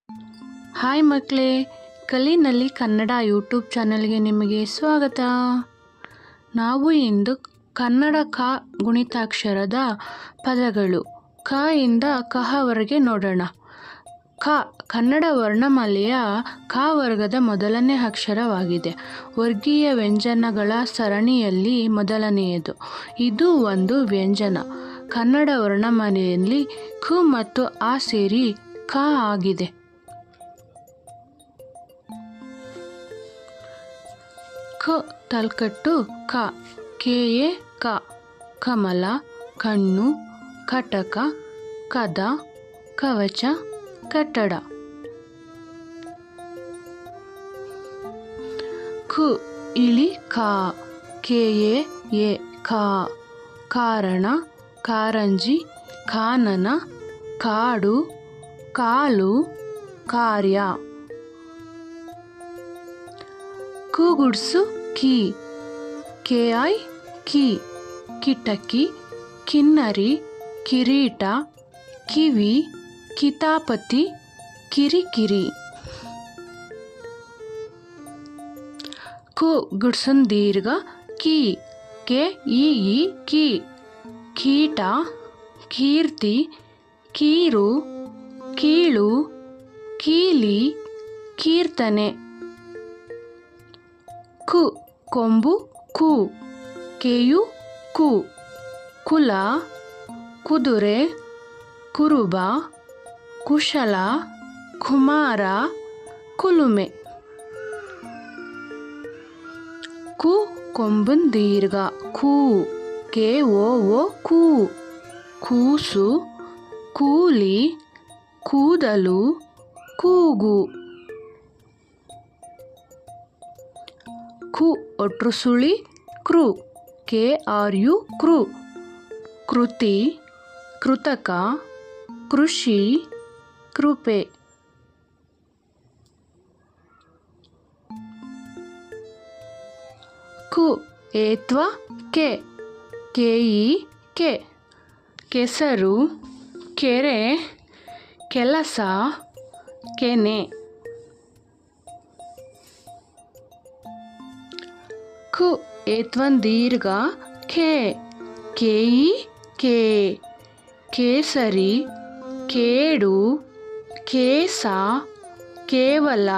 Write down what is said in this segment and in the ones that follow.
Hi ಮಕ್ಕಳೇ, ಕಲಿನಲ್ಲಿ Kannada YouTube ಚಾನಲ್ಗೆ ನಿಮಗೆ ಸ್ವಾಗತ. ನಾವು ಇಂದು ಕನ್ನಡ ಕ ಗುಣಿತಾಕ್ಷರದ ಪದಗಳು ಕ ಇಂದ ಕಹವರೆಗೆ ನೋಡೋಣ. ಕ ಕನ್ನಡ ವರ್ಣಮಾಲೆಯ ಕ ವರ್ಗದ ಮೊದಲನೇ ಅಕ್ಷರವಾಗಿದೆ. ವರ್ಗೀಯ ವ್ಯಂಜನಗಳ ಸರಣಿಯಲ್ಲಿ ಮೊದಲನೆಯದು. ಇದು ಒಂದು ವ್ಯಂಜನ. ಕನ್ನಡ ವರ್ಣಮಾಲೆಯಲ್ಲಿ ಕು ಮತ್ತು ಆ ಸೇರಿ ಕ ಆಗಿದೆ. ಕ ತಲ್ಕಟ್ಟು ಕ, ಕೆಯೆ ಕ, ಕಮಲ, ಕಣ್ಣು, ಕಟಕ, ಕದ, ಕವಚ, ಕಟ್ಟಡ. ಕು ಇಳಿ ಕ, ಕೆಯೆ ಎ ಕ, ಕಾರಣ, ಕಾರಂಜಿ, ಕಾನನ, ಕಾಡು, ಕಾಲು, ಕಾರ್ಯ. ಕು ಗುಡ್ಸು ಕಿ, ಕೆಐ ಕಿ, ಕಿಟಕಿ, ಕಿನ್ನರಿ, ಕಿರೀಟ, ಕಿವಿ, ಕಿತಾಪತಿ, ಕಿರಿಕಿರಿ. ಕು ಗುಡ್ಸನ್ ದೀರ್ಘ ಕಿ, ಕೆ ಇ ಕಿ, ಕೀಟ, ಕೀರ್ತಿ, ಕೀರು, ಕೀಳು, ಕೀಲಿ, ಕೀರ್ತನೆ. ಕು ಕೊಂಬು ಕು, ಕೆಯು ಕು, ಕುಲ, ಕುದುರೆ, ಕುರುಬ, ಕುಶಲ, ಕುಮಾರ, ಕುಲುಮೆ. ಕು ಕೊಂಬನ್ ದೀರ್ಘ ಕು, ಕೆ ಓ ಕು, ಕೂಸು, ಕೂಲಿ, ಕೂದಲು, ಕೂಗು. ಕು ಒಟ್ರು ಸುಳಿ ಕೃ, ಕೆ ಆರ್ ಯು ಕೃ, ಕೃತಿ, ಕೃತಕ, ಕೃಷಿ, ಕೃಪೆ. ಕು ಏತ್ವ ಕೆ, ಕೆಯಿ ಕೆ, ಕೆಸರು, ಕೆರೆ, ಕೆಲಸ, ಕೆನೆ. ಕು ಏತ್ವನ್ ದೀರ್ಘ ಖೆ, ಕೇಯಿ ಕೆ, ಕೇಸರಿ, ಕೇಡು, ಕೇಸ, ಕೇವಲ.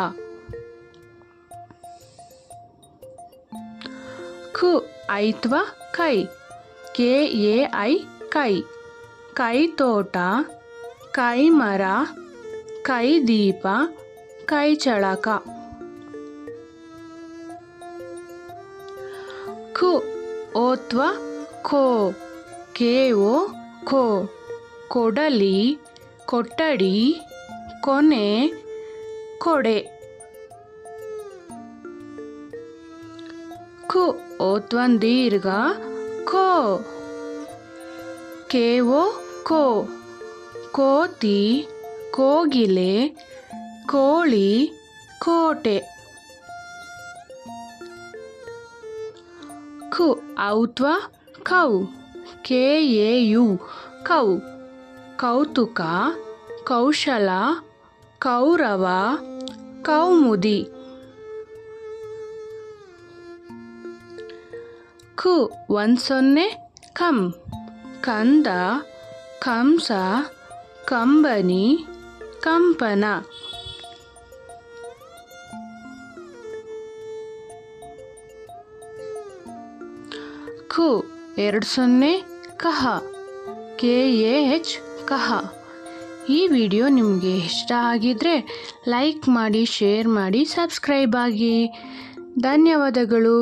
ಕು ಐತ್ವ ಕೈ, ಕೆ ಎ ಐ ಕೈ, ಕೈ ತೋಟ, ಕೈ ಮರ, ಕೈ ದೀಪ, ಕೈ ಚಳಕ. ಕು ಓತ್ವ ಖೋ, ಕೆ ಓ ಖೋ, ಕೊಡಲಿ, ಕೊಠಡಿ, ಕೊನೆ, ಕೊಡೆ. ಕು ಓತ್ವನ್ ದೀರ್ಘ ಖೋ, ಕೆ ಓ ಖೋ, ಕೋತಿ, ಕೋಗಿಲೆ, ಕೋಳಿ, ಕೋಟೆ. ಕು ಔತ್ವ ಕೌ, ಕೆ ಎ ಯು ಕೌ, ಕೌತುಕ, ಕೌಶಲ, ಕೌರವ, ಕೌಮುದಿ. ಕು ಒಂದ್ ಸೊನ್ನೆ ಕಂ, ಕಂದ, ಕಂಸ, ಕಂಬನಿ, ಕಂಪನ. ಕು ಎರಡು ಸೊನ್ನೆ ಕಹ, ಕೆ ಎ ಎಚ್ ಕಹ. ಈ ವಿಡಿಯೋ ನಿಮಗೆ ಇಷ್ಟ ಆಗಿದ್ರೆ ಲೈಕ್ ಮಾಡಿ, ಶೇರ್ ಮಾಡಿ, ಸಬ್ಸ್ಕ್ರೈಬ್ ಆಗಿ. ಧನ್ಯವಾದಗಳು.